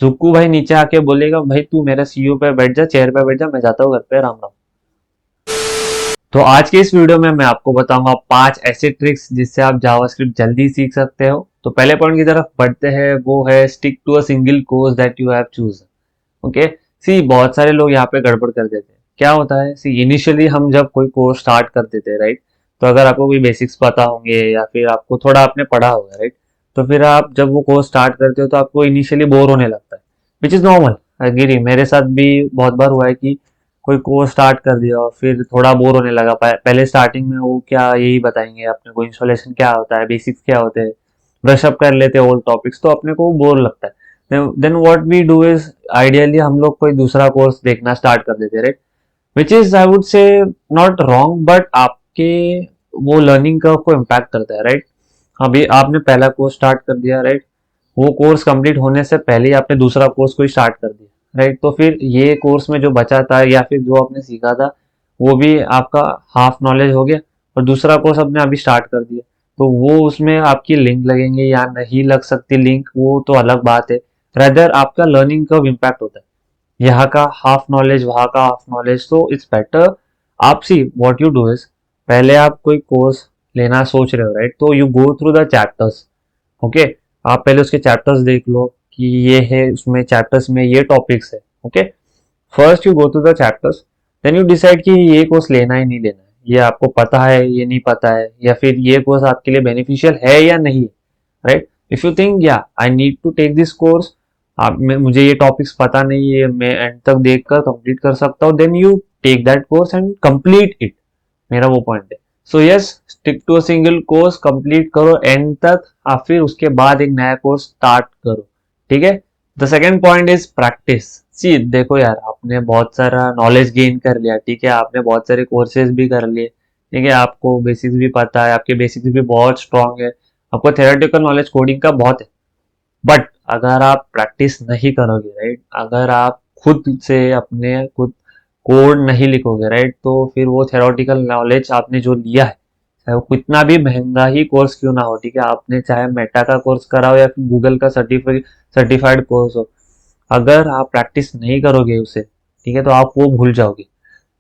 जुक्कू भाई नीचे आके बोलेगा भाई तू मेरा सीईओ पे बैठ जा, चेयर पे बैठ जा, मैं जाता हूँ घर पे, राम राम। तो आज के इस वीडियो में मैं आपको बताऊंगा 5 ऐसे ट्रिक्स जिससे आप जावास्क्रिप्ट जल्दी सीख सकते हो। तो पहले पॉइंट की तरफ बढ़ते हैं, वो है stick to a single course that you have choose. Okay. See बहुत सारे लोग यहाँ पे गड़बड़ कर देते हैं। क्या होता है, सी इनिशियली हम जब कोई कोर्स स्टार्ट कर देते हैं, राइट, तो अगर आपको कोई बेसिक्स पता होंगे या फिर आपको थोड़ा आपने पढ़ा होगा, राइट, तो फिर आप जब वो कोर्स स्टार्ट करते हो तो आपको इनिशियली बोर होने लगता है, विच इज नॉर्मल। अग्री, मेरे साथ भी बहुत बार हुआ है कि कोई कोर्स स्टार्ट कर दिया और फिर थोड़ा बोर होने लगा। पहले स्टार्टिंग में वो क्या यही बताएंगे अपने को, इंस्टॉलेशन क्या होता है, बेसिक्स क्या होते हैं, ब्रशअप कर लेते हैं ओल्ड टॉपिक्स, तो अपने को बोर लगता है। Then what we do is, ideally हम लोग कोई दूसरा कोर्स देखना स्टार्ट कर देते हैं, right, which is I would say not wrong, but आपके वो लर्निंग कर्व को इम्पैक्ट करता है, राइट। अभी आपने पहला कोर्स स्टार्ट कर दिया, राइट, वो कोर्स कंप्लीट होने से पहले ही आपने दूसरा कोर्स कोई स्टार्ट कर दिया, राइट, तो फिर ये कोर्स में जो बचा था या फिर जो आपने सीखा था वो भी आपका हाफ नॉलेज हो गया, और दूसरा कोर्स आपने अभी स्टार्ट कर दिया, तो वो उसमें आपकी लिंक लगेंगे या नहीं लग सकती लिंक, वो तो अलग बात है। रेदर आपका लर्निंग कर्व इम्पैक्ट होता है, यहाँ का हाफ नॉलेज वहाँ का हाफ नॉलेज, तो इट्स बेटर। आप see what you do is, पहले आप कोई कोर्स लेना सोच रहे हो, राइट, तो you go through the chapters. Okay, आप पहले उसके चैप्टर्स देख लो कि ये है, उसमें चैप्टर्स में ये टॉपिक्स है। Okay, first you go to the chapters, then you decide कि ये कोर्स लेना है नहीं लेना है, ये आपको पता है ये नहीं पता है, या फिर ये कोर्स आपके लिए बेनिफिशियल है या नहीं है, राइट। इफ यू थिंक या I need to take this course, आप में मुझे ये टॉपिक्स पता नहीं है, मैं एंड तक देखकर कंप्लीट कर सकता हूँ, then you take that course and complete it. मेरा वो पॉइंट है। So yes, stick to a single course, complete करो एंड तक, और फिर उसके बाद एक नया कोर्स स्टार्ट करो। ठीक है। The second point is practice. See देखो यार, आपने बहुत सारा नॉलेज गेन कर लिया, ठीक है, आपने बहुत सारे कोर्सेज भी कर लिए, ठीक है, आपको बेसिक्स भी पता है, आपके बेसिक्स भी बहुत स्ट्रांग है, आपको थ्योरेटिकल नॉलेज कोडिंग का बहुत है। बट अगर आप प्रैक्टिस नहीं करोगे, राइट, अगर आप खुद से अपने खुद कोड नहीं लिखोगे, राइट, तो फिर वो थ्योरेटिकल नॉलेज आपने जो लिया है, चाहे वो कितना भी महंगा ही कोर्स क्यों ना हो, ठीक है, आपने चाहे मेटा का कोर्स करा हो या फिर गूगल का सर्टिफाइड कोर्स हो, अगर आप प्रैक्टिस नहीं करोगे उसे, ठीक है, तो आप वो भूल जाओगे।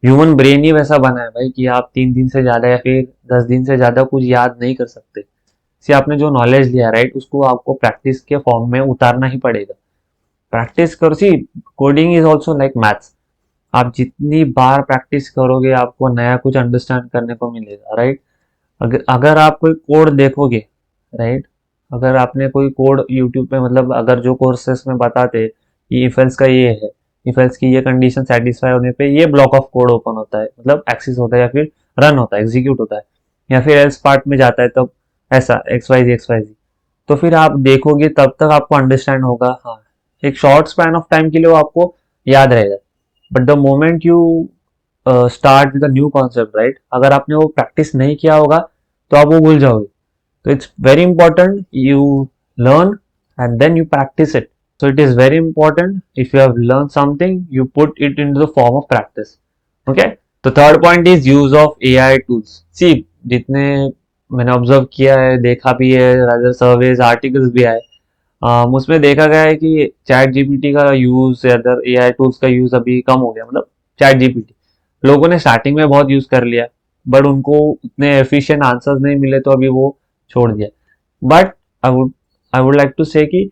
ह्यूमन ब्रेन ही वैसा बना है भाई कि आप 3 दिन से ज्यादा या फिर 10 दिन से ज्यादा कुछ याद नहीं कर सकते। से आपने जो नॉलेज लिया, राइट, उसको आपको प्रैक्टिस के फॉर्म में उतारना ही पड़ेगा। प्रैक्टिस करो। See coding is also like maths, आप जितनी बार प्रैक्टिस करोगे आपको नया कुछ अंडरस्टैंड करने को मिलेगा, राइट। अगर आप कोई कोड देखोगे, राइट, अगर आपने कोई कोड यूट्यूब पे, मतलब अगर जो कोर्सेस में बताते कि इफ एल्स का ये है, इफ एल्स की ये कंडीशन सेटिस्फाई होने पे ये ब्लॉक ऑफ कोड ओपन होता है, मतलब एक्सिस होता है या फिर रन होता है, एग्जीक्यूट होता है, या फिर एल्स पार्ट में जाता है तब ऐसा एक्स वाई जी, तो फिर आप देखोगे तब तक आपको अंडरस्टैंड होगा। हाँ, एक शॉर्ट स्पैन ऑफ टाइम के लिए वो आपको याद रहेगा, but the moment you start with new concept, right, अगर आपने वो प्रैक्टिस नहीं किया होगा तो आप वो भूल जाओगे। तो it's very important you learn and then you practice it. So it is very important, if you have learned something, you put it into the form of practice. Okay? तो third point is use of AI tools. See जितने मैंने observe किया है, देखा भी है, rather surveys articles भी आए, उसमें देखा गया है कि चैट जीपीटी का यूज या अदर AI टूल्स का यूज अभी कम हो गया। मतलब चैट जीपीटी लोगों ने स्टार्टिंग में बहुत यूज कर लिया, बट उनको उतने एफिशिएंट आंसर्स नहीं मिले तो अभी वो छोड़ दिया। But I would like to say कि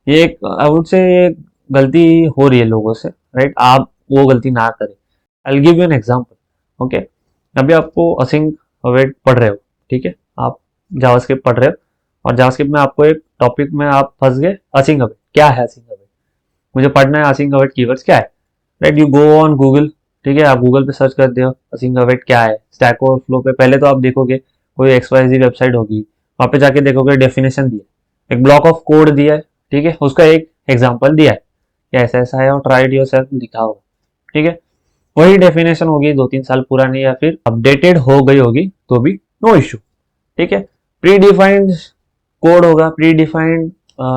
ये एक, आई वुड से ये गलती हो रही है लोगों से, राइट, आप वो गलती ना करें। I give you an example. Okay, अभी आपको असिंक अवेट पढ़ रहे हो, ठीक है, आप जावास्क्रिप्ट पढ़ रहे हो, और जावास्क्रिप्ट में आपको एक टॉपिक में आप फंस गए, असिंक अवेट क्या है, असिंक अवेट मुझे पढ़ना है, असिंक अवेट कीवर्ड्स क्या है, right, you go on Google, ठीक है, आप गूगल पे सर्च करते हो असिंक अवेट क्या है, स्टैक ओवरफ्लो पे पहले तो आप देखोगे कोई XYZ वेबसाइट होगी, वहां पे जाके देखोगे डेफिनेशन दिया, एक ब्लॉक ऑफ कोड दिया है, ठीक है, उसका एक एग्जाम्पल दिया है कि ऐसा ऐसा है और ट्राई इट योरसेल्फ लिखा होगा, ठीक है, वही डेफिनेशन होगी 2-3 साल पुरानी या फिर अपडेटेड हो गई होगी तो भी नो इश्यू, ठीक है। प्री डिफाइंड कोड होगा, प्री डिफाइंड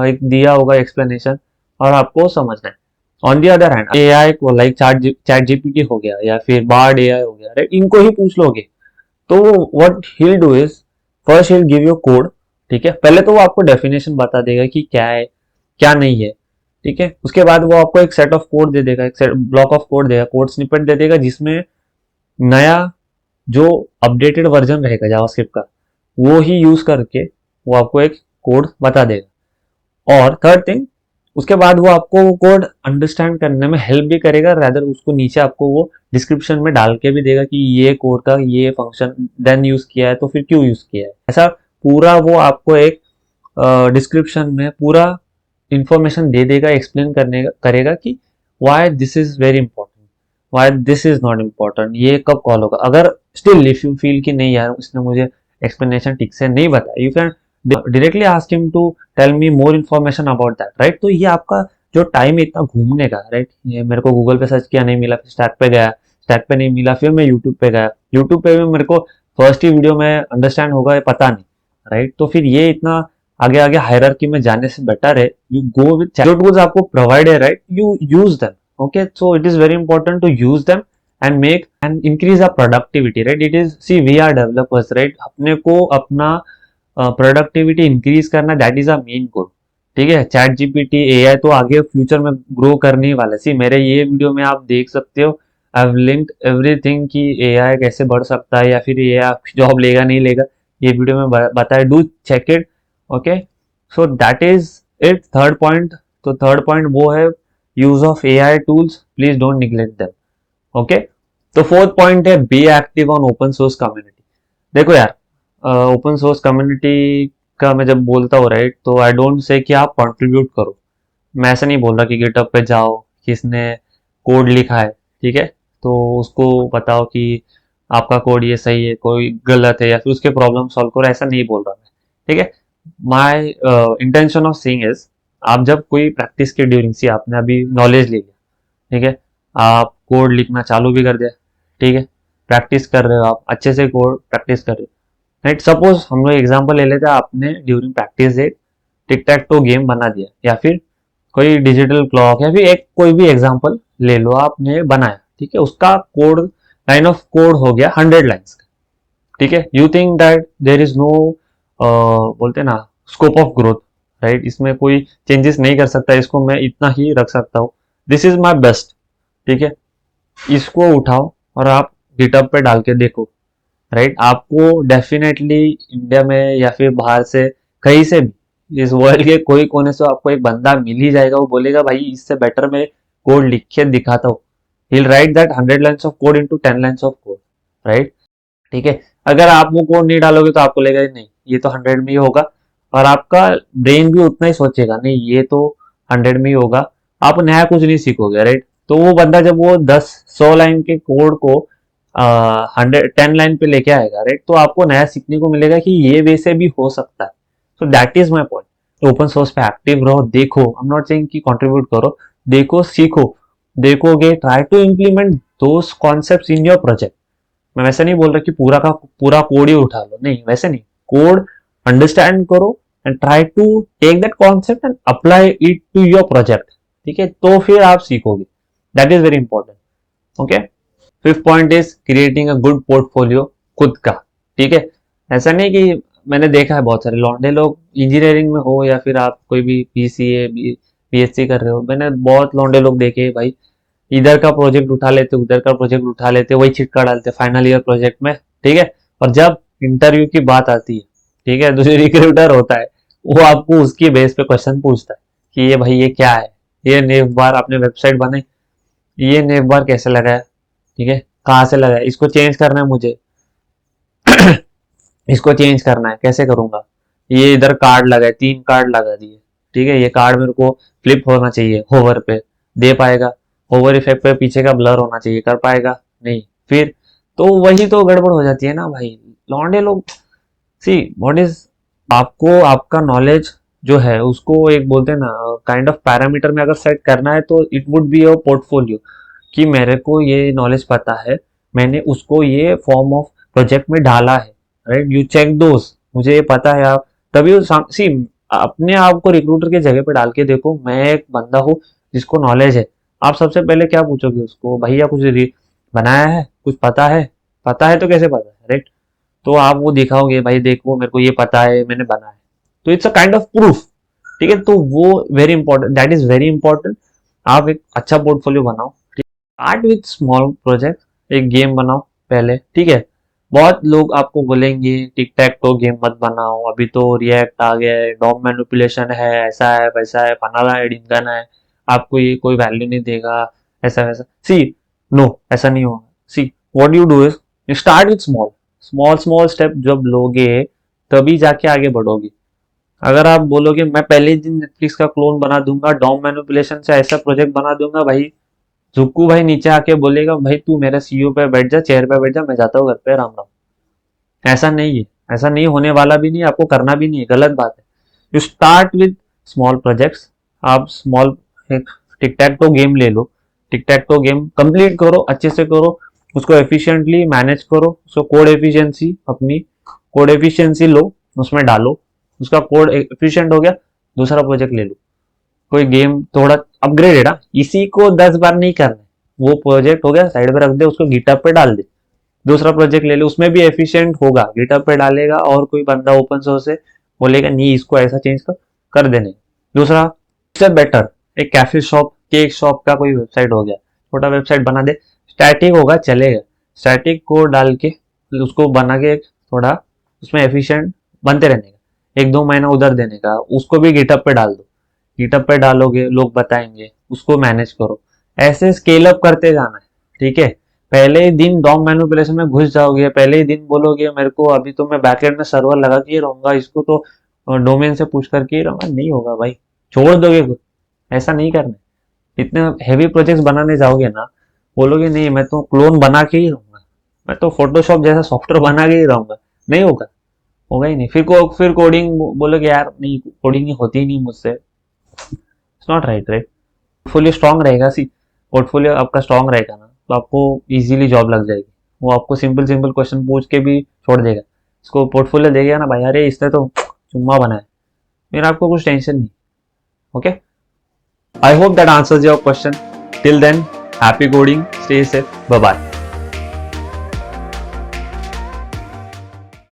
एक दिया होगा एक्सप्लेनेशन, और आपको समझना है। On the other hand AI को लाइक चैट जीपीटी हो गया या फिर बार्ड AI हो गया, राइट, इनको ही पूछ लोगे तो what he'll do is, first he'll give you code, ठीक है, पहले तो वो आपको डेफिनेशन बता देगा कि क्या है क्या नहीं है, ठीक है। उसके बाद वो आपको एक सेट ऑफ कोड दे देगा, एक ब्लॉक ऑफ कोड देगा, कोड स्निपेट दे देगा, जिसमें नया जो अपडेटेड वर्जन रहेगा जावास्क्रिप्ट का वो ही यूज करके वो आपको एक कोड बता देगा। और थर्ड थिंग, उसके बाद वो आपको वो कोड अंडरस्टैंड करने में हेल्प भी करेगा, रादर उसको नीचे आपको वो डिस्क्रिप्शन में डाल के भी देगा कि ये कोड का ये फंक्शन देन यूज किया है तो फिर क्यों यूज किया है, ऐसा पूरा वो आपको एक डिस्क्रिप्शन में पूरा इंफॉर्मेशन दे देगा, एक्सप्लेन करने करेगा कि why this is very important, why this is not important, ये कब कॉल होगा। अगर स्टिल इफ यू फील कि नहीं यार इसने मुझे एक्सप्लेनेशन ठीक से नहीं बताया, you can directly ask him to tell me more information about that, right. तो ये आपका जो टाइम है इतना घूमने का, राइट, ये मेरे को गूगल पे सर्च किया नहीं मिला, फिर स्टैक पे गया, स्टैक पे नहीं मिला, फिर मैं यूट्यूब पे गया, यूट्यूब पे भी मेरे को फर्स्ट ही वीडियो में अंडरस्टैंड होगा पता नहीं, राइट। तो फिर ये इतना आगे आगे हायरार्की में जाने से बेटर है यू गो विद जो टूल्स आपको प्रोवाइड है, right, you use them, okay. So it is very important to use them and make and increase a productivity, right. It is see we are developers, right, अपने को अपना productivity increase करना, that is a main goal, ठीक है। Chat GPT AI तो आगे future में grow करने वाला है। सी मेरे ये वीडियो में आप देख सकते हो, आई हैव लिंक्ड एवरीथिंग कि एआई कैसे बढ़ सकता है या फिर एआई आपकी जॉब लेगा नहीं लेगा, ये वीडियो में बताया, do check it, okay. So that is it, third point. तो थर्ड पॉइंट वो है use of AI tools, please don't neglect them, okay. तो फोर्थ पॉइंट है be active on open source community. देखो यार, ओपन सोर्स कम्युनिटी का मैं जब बोलता हूँ, राइट, तो आई डोंट से कि आप कंट्रीब्यूट करो, मैं ऐसा नहीं बोल रहा कि गिटहब पे जाओ, किसने कोड लिखा है, ठीक है, तो उसको बताओ कि आपका कोड ये सही है, कोई गलत है, या फिर उसके प्रॉब्लम सॉल्व करो, ऐसा नहीं बोल रहा मैं, ठीक है। My intention of seeing is, आप जब कोई प्रैक्टिस के ड्यूरिंग, सी आपने अभी नॉलेज ले लिया, ठीक है, आप कोड लिखना चालू भी कर दिया, ठीक है, प्रैक्टिस कर रहे हो, आप अच्छे से कोड प्रैक्टिस कर रहे हो, राइट। सपोज हम लोग एग्जांपल ले लेते हैं, आपने ड्यूरिंग प्रैक्टिस एक टिक टैक टू गेम बना दिया, या फिर कोई डिजिटल क्लॉक, या फिर एक कोई भी एग्जांपल ले लो, आपने बनाया, ठीक है, उसका कोड लाइन ऑफ कोड हो गया 100 लाइन्स का, ठीक है। You think that there is no बोलते ना स्कोप ऑफ ग्रोथ, राइट, इसमें कोई चेंजेस नहीं कर सकता, इसको मैं इतना ही रख सकता हूँ, दिस इज माई बेस्ट, ठीक है। इसको उठाओ और आप गिटहब पे डाल के देखो, राइट, आपको डेफिनेटली इंडिया में या फिर बाहर से कहीं से भी इस वर्ल्ड के कोई कोने से आपको एक बंदा मिल ही जाएगा, वो बोलेगा भाई इससे बेटर मैं कोड लिख के दिखाता हूँ, he'll write that 100 lines of code into 10 lines of code, right, ठीक है। अगर आप वो कोड नहीं डालोगे तो आपको लगेगा नहीं ये तो 100 में ही होगा, और आपका ब्रेन भी उतना ही सोचेगा नहीं ये तो 100 में ही होगा, आप नया कुछ नहीं सीखोगे, राइट। तो वो बंदा जब वो 10-100 लाइन के कोड को 10 लाइन पे लेके आएगा, राइट, तो आपको नया सीखने को मिलेगा कि ये वैसे भी हो सकता है। So that is my point, open source पे एक्टिव रहो, देखो, आई एम नॉट सेइंग कि कंट्रीब्यूट करो, देखो, सीखो, देखोगे, try to implement those concepts in your project. मैं वैसे नहीं बोल रहा कि पूरा का पूरा कोड ही उठा लो, नहीं, वैसे नहीं, कोड अंडरस्टैंड करो and try to take that concept and apply it to your project, ठीक है, तो फिर आप सीखोगे, that is very important, okay. Fifth point is creating a good portfolio, खुद का, ठीक है। ऐसा नहीं कि मैंने देखा है बहुत सारे लौंडे लोग, इंजीनियरिंग में हो या फिर आप कोई भी पीसीए पीएचसी कर रहे हो, मैंने बहुत लौंडे लोग देखे भाई, इधर का प्रोजेक्ट उठा लेते, उधर का प्रोजेक्ट उठा लेते, वही छिटका डालते फाइनल ईयर प्रोजेक्ट में, ठीक है। और जब इंटरव्यू की बात आती है, ठीक है, जो रिक्रूटर होता है वो आपको उसकी बेस पे क्वेश्चन पूछता है कि ये भाई ये क्या है, ये नेव बार आपने वेबसाइट बनाई, ये नेव बार कैसे लगाया, ठीक है, कहाँ से लगाया, इसको चेंज करना है मुझे इसको चेंज करना है, कैसे करूंगा, ये इधर कार्ड लगा है, 3 कार्ड लगा दिए, ठीक है, ये कार्ड मेरे को फ्लिप होना चाहिए, होवर पे दे पाएगा, होवर इफेक्ट पे पीछे का ब्लर होना चाहिए, कर पाएगा नहीं, फिर तो वही तो गड़बड़ हो जाती है ना भाई, लौंडे लोग। सी व्हाट इज, आपको आपका नॉलेज जो है उसको एक बोलते हैं ना काइंड ऑफ पैरामीटर में अगर सेट करना है, तो it would be your portfolio, कि मेरे को ये नॉलेज पता है, मैंने उसको ये फॉर्म ऑफ प्रोजेक्ट में डाला है, राइट, यू चेक दोस, मुझे ये पता है, आप तभी सी अपने आप को रिक्रूटर के जगह पे डाल के देखो, मैं एक बंदा हूँ जिसको नॉलेज है, आप सबसे पहले क्या पूछोगे उसको, भैया कुछ बनाया है, कुछ पता है, पता है तो कैसे पता है, राइट, तो आप वो दिखाओगे भाई देखो मेरे को ये पता है मैंने बनाया है, तो it's a kind of proof, ठीक है, तो वो very important, that is very important. आप एक अच्छा पोर्टफोलियो बनाओ, स्टार्ट विथ स्मॉल प्रोजेक्ट, एक गेम बनाओ पहले, ठीक है। बहुत लोग आपको बोलेंगे टिक टैक तो गेम मत बनाओ, अभी तो रिएक्ट आ गया है, डॉम मैनिपुलेशन है, ऐसा है वैसा है, फनाना है ढिमकाना है, आपको ये कोई वैल्यू नहीं देगा, ऐसा वैसा। सी नो, ऐसा नहीं होगा। See what you do is start with small, small small step जब लोगे तभी जाके आगे बढ़ोगे। अगर आप बोलोगे मैं पहले ही दिन नेटफ्लिक्स का क्लोन बना दूंगा, डॉम मैनिपुलेशन से ऐसा प्रोजेक्ट बना दूंगा, भाई जुक्कू भाई नीचे आके बोलेगा भाई तू मेरा सीईओ पे बैठ जा, चेयर पे बैठ जा, मैं जाता हूँ घर पे, राम राम। ऐसा नहीं है, ऐसा नहीं होने वाला भी नहीं, आपको करना भी नहीं है, गलत बात है। You start with small projects. आप स्मॉल एक टिक टैक तो गेम ले लो, टिक टैक तो गेम कंप्लीट करो, अच्छे से करो, उसको एफिशिएंटली मैनेज करो, उसको कोड एफिशिएंसी, अपनी कोड एफिशिएंसी लो, उसमें डालो, उसका कोड एफिशिएंट हो गया, दूसरा प्रोजेक्ट ले लो। कोई गेम थोड़ा अपग्रेड है ना, इसी को 10 बार नहीं करना, वो प्रोजेक्ट हो गया साइड पे रख दे, उसको गिटहब पे डाल दे, दूसरा प्रोजेक्ट ले ले, उसमें भी एफिशिएंट होगा, गिटहब पे डालेगा और कोई बंदा ओपन सोर्स से बोलेगा नहीं इसको ऐसा चेंज कर देने। दूसरा इससे बेटर एक कैफे शॉप, केक शॉप का कोई वेबसाइट हो गया, छोटा वेबसाइट बना दे, स्टैटिक होगा चलेगा, स्टैटिक कोड डाल के उसको बना के थोड़ा उसमें एफिशिएंट बनते रहने का, 1-2 महीना उधर देने का, उसको भी गिटहब पे डाल दो, गिटहब पे डालोगे लोग बताएंगे, उसको मैनेज करो, ऐसे स्केल अप करते जाना है, ठीक है। पहले ही दिन डॉम मैनिपुलेशन में घुस जाओगे, पहले ही दिन बोलोगे मेरे को अभी तो मैं बैकएंड में सर्वर लगा के ही रहूंगा, इसको तो डोमेन से पुश करके ही रहूंगा, नहीं होगा भाई, छोड़ दोगे कुछ, ऐसा नहीं करना। इतने हैवी प्रोजेक्ट्स बनाने जाओगे ना, बोलोगे नहीं मैं तो क्लोन बना के ही रहूंगा, मैं तो फोटोशॉप जैसा सॉफ्टवेयर बना के ही रहूंगा, नहीं होगा, होगा ही नहीं। फिर कोडिंग बोलोगे यार नहीं कोडिंग होती ही नहीं मुझसे, it's not right, right. Portfolio strong रहेगा, सी पोर्टफोलियो आपका स्ट्रांग रहेगा ना तो आपको इजीली जॉब लग जाएगी, वो आपको सिंपल सिंपल क्वेश्चन पूछ के भी छोड़ देगा, इसको पोर्टफोलियो देगा ना भाई, अरे इसने तो चुम्मा बनाया, फिर आपको कुछ टेंशन नहीं। Okay, I hope that answers your question. Till then happy coding, stay safe, bye bye.